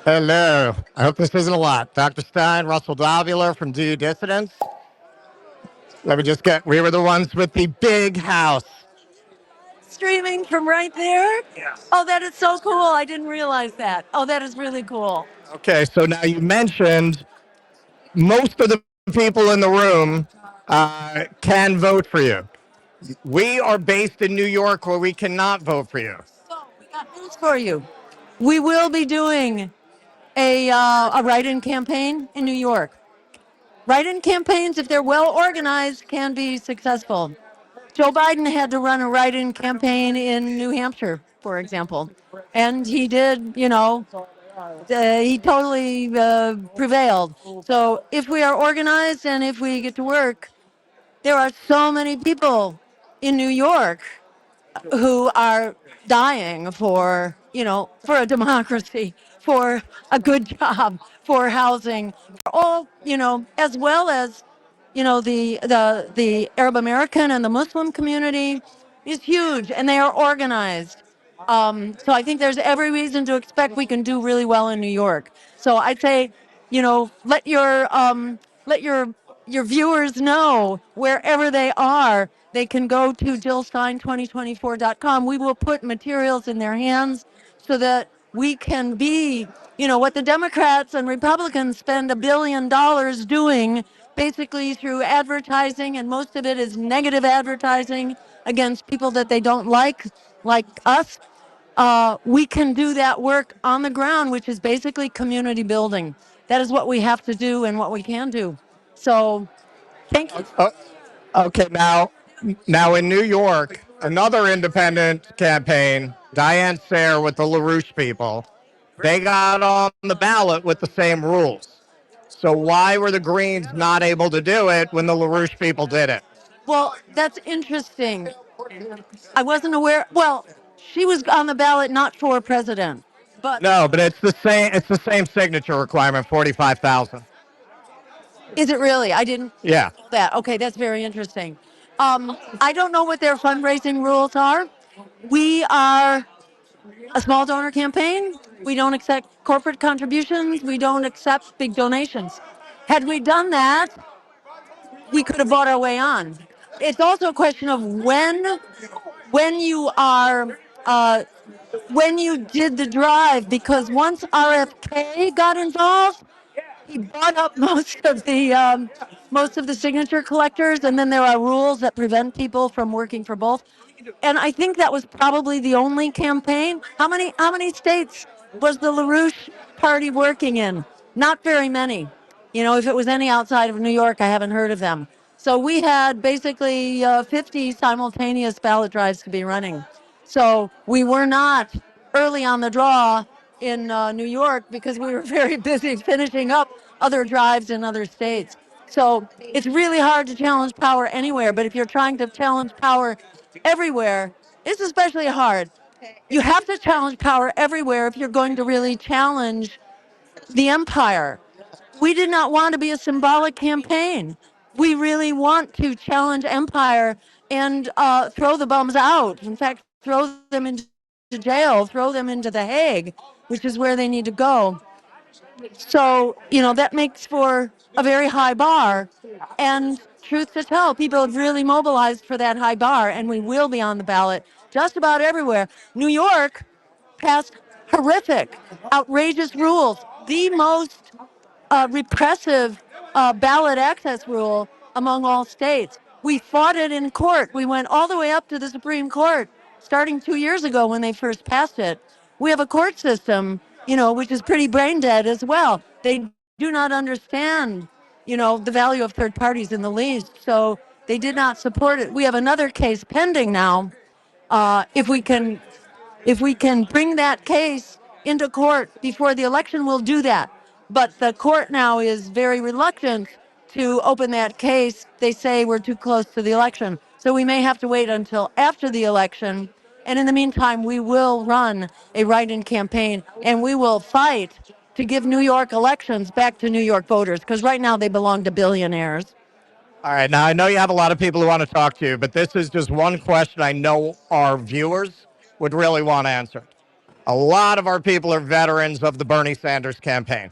Hello. I hope this isn't a lot. Dr. Stein, Russell Davular from DueDissidence. Let me just we were the ones with the big house. Streaming from right there? Yes. Oh, that is so cool. I didn't realize that. Oh, that is really cool. Okay, so now you mentioned most of the people in the room can vote for you. We are based in New York where we cannot vote for you. So, we got news for you. We will be doing a write-in campaign in New York. Write-in campaigns, if they're well organized, can be successful. Joe Biden had to run a write-in campaign in New Hampshire, for example, and he did, he totally prevailed. So if we are organized and if we get to work, there are so many people in New York who are dying for, for a democracy, for a good job, for housing, for all, as well as, the Arab American and the Muslim community is huge and they are organized. So I think there's every reason to expect we can do really well in New York. So I'd say, let your viewers know wherever they are. They can go to jillstein2024.com. We will put materials in their hands so that we can be, what the Democrats and Republicans spend $1 billion doing, basically through advertising, and most of it is negative advertising against people that they don't like us. We can do that work on the ground, which is basically community building. That is what we have to do and what we can do. So, thank you. Okay, now in New York, another independent campaign, Diane Sayre with the LaRouche people, they got on the ballot with the same rules. So why were the Greens not able to do it when the LaRouche people did it? Well, that's interesting. I wasn't aware. Well, she was on the ballot not for president, but No, but it's the same. It's the same signature requirement, 45,000. is it really? I didn't Yeah. know that. Okay, that's very interesting. I don't know what their fundraising rules are. We are a small donor campaign. We don't accept corporate contributions. We don't accept big donations. Had we done that, we could have bought our way on. It's also a question of when you are when you did the drive, because once RFK got involved, he bought up most of the signature collectors, and then there are rules that prevent people from working for both. And I think that was probably the only campaign. How many states was the LaRouche party working in? Not very many. If it was any outside of New York, I haven't heard of them. So we had basically 50 simultaneous ballot drives to be running. So we were not early on the draw in New York because we were very busy finishing up other drives in other states. So it's really hard to challenge power anywhere, but if you're trying to challenge power everywhere, it's especially hard. You have to challenge power everywhere if you're going to really challenge the empire. We did not want to be a symbolic campaign. We really want to challenge empire and throw the bums out. In fact, throw them into jail, throw them into The Hague, which is where they need to go. So, that makes for a very high bar. And truth to tell, people have really mobilized for that high bar, and we will be on the ballot just about everywhere. New York passed horrific, outrageous rules, the most repressive ballot access rule among all states. We fought it in court. We went all the way up to the Supreme Court, starting 2 years ago when they first passed it. We have a court system, which is pretty brain dead as well. They do not understand, the value of third parties in the least. So they did not support it. We have another case pending now. If we can bring that case into court before the election, we'll do that. But the court now is very reluctant to open that case. They say we're too close to the election. So we may have to wait until after the election. And in the meantime, we will run a write-in campaign, and we will fight to give New York elections back to New York voters, because right now they belong to billionaires. All right. Now, I know you have a lot of people who want to talk to you, but this is just one question I know our viewers would really want answered. A lot of our people are veterans of the Bernie Sanders campaign,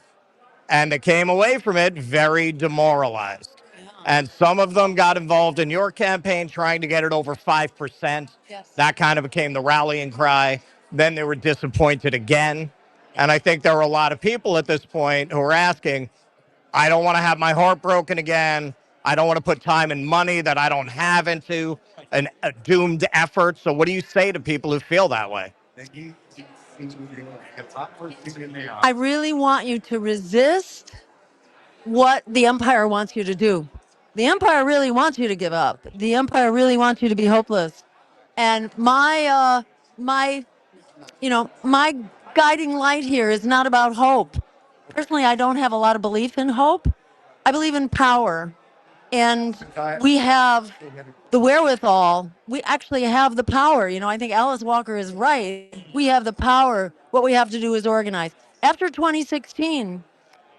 and they came away from it very demoralized. And some of them got involved in your campaign trying to get it over 5%. Yes. That kind of became the rallying cry. Then they were disappointed again. And I think there are a lot of people at this point who are asking, I don't want to have my heart broken again. I don't want to put time and money that I don't have into a doomed effort. So what do you say to people who feel that way? I really want you to resist what the empire wants you to do. The empire really wants you to give up. The empire really wants you to be hopeless. And my guiding light here is not about hope. Personally, I don't have a lot of belief in hope. I believe in power. And we have the wherewithal. We actually have the power. I think Alice Walker is right. We have the power. What we have to do is organize. After 2016,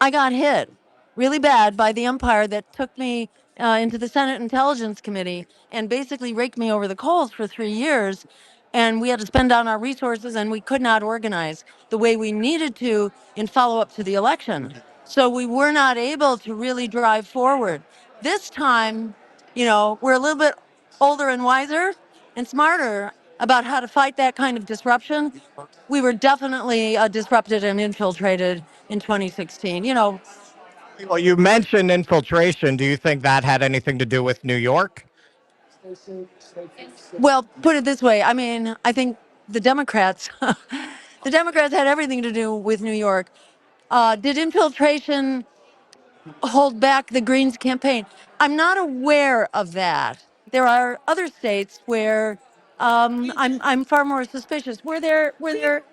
I got hit really bad by the empire that took me into the Senate Intelligence Committee and basically raked me over the coals for 3 years. And we had to spend down our resources, and we could not organize the way we needed to in follow up to the election. So we were not able to really drive forward. This time, we're a little bit older and wiser and smarter about how to fight that kind of disruption. We were definitely disrupted and infiltrated in 2016. Well, you mentioned infiltration. Do you think that had anything to do with New York? Well, put it this way. I mean, I think the Democrats, the Democrats had everything to do with New York. Did infiltration hold back the Greens campaign? I'm not aware of that. There are other states where I'm far more suspicious. Were there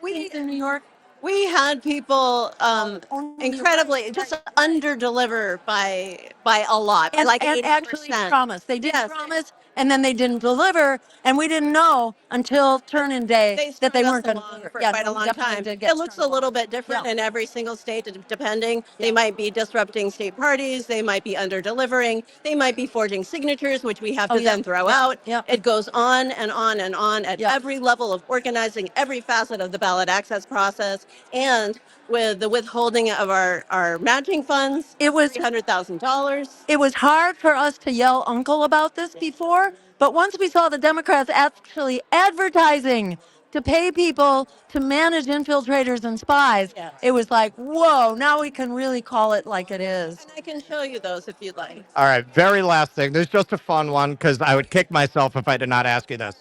states in New York? We had people Only incredibly just under deliver by a lot, like and 80%. actually promise. They did Yes. promise, and then they didn't deliver, and we didn't know until turn-in day They that they strung weren't us going to along deliver. for Yeah, quite no, a long definitely time. did get It looks a strung little along. bit different Yeah. in every single state, depending. They might be disrupting state parties. They might be under delivering. They might be forging signatures, which we have to then throw out. Yeah. It goes on and on and on at Yeah. every level of organizing every facet of the ballot access process. And with the withholding of our matching funds, It was $300,000. It was hard for us to yell uncle about this before, but once we saw the Democrats actually advertising to pay people to manage infiltrators and spies, Yes. it was like, whoa, now we can really call it like it is. And I can show you those if you'd like. All right, very last thing. There's just a fun one because I would kick myself if I did not ask you this.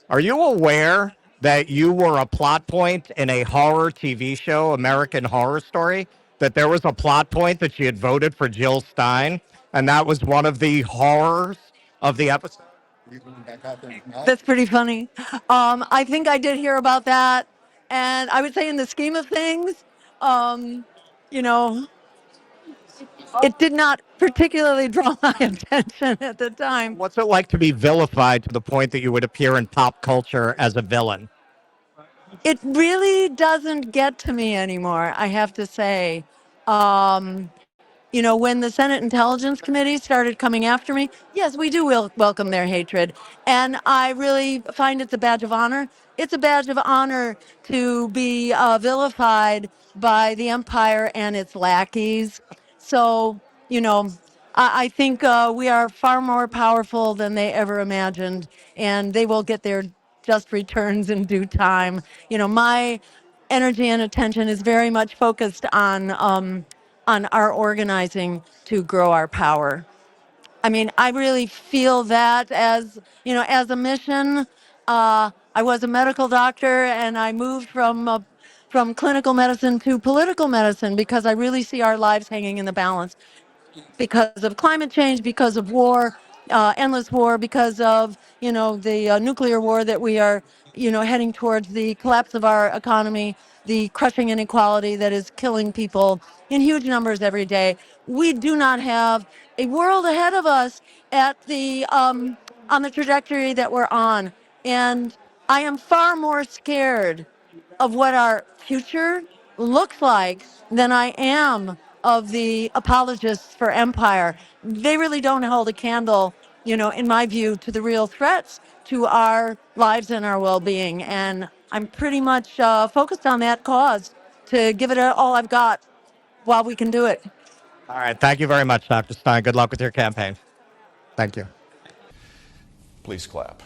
Are you aware that you were a plot point in a horror TV show, American Horror Story? That there was a plot point that she had voted for Jill Stein, and that was one of the horrors of the episode? That's pretty funny. I think I did hear about that. And I would say, in the scheme of things, you know, it did not particularly draw my attention at the time. What's it like to be vilified to the point that you would appear in pop culture as a villain? It really doesn't get to me anymore, I have to say. When the Senate Intelligence Committee started coming after me, yes, we do welcome their hatred. And I really find it's a badge of honor. It's a badge of honor to be vilified by the empire and its lackeys. So, I think we are far more powerful than they ever imagined, and they will get their just returns in due time. My energy and attention is very much focused on our organizing to grow our power. I mean, I really feel that as a mission. I was a medical doctor, and I moved from clinical medicine to political medicine because I really see our lives hanging in the balance because of climate change, because of war, endless war, because of the nuclear war that we are heading towards, the collapse of our economy, the crushing inequality that is killing people in huge numbers every day. We do not have a world ahead of us at the on the trajectory that we're on, and I am far more scared of what our future looks like than I am of the apologists for empire. They really don't hold a candle, in my view, to the real threats to our lives and our well-being. And I'm pretty much focused on that cause to give it all I've got while we can do it. All right. Thank you very much, Dr. Stein. Good luck with your campaign. Thank you. Please clap.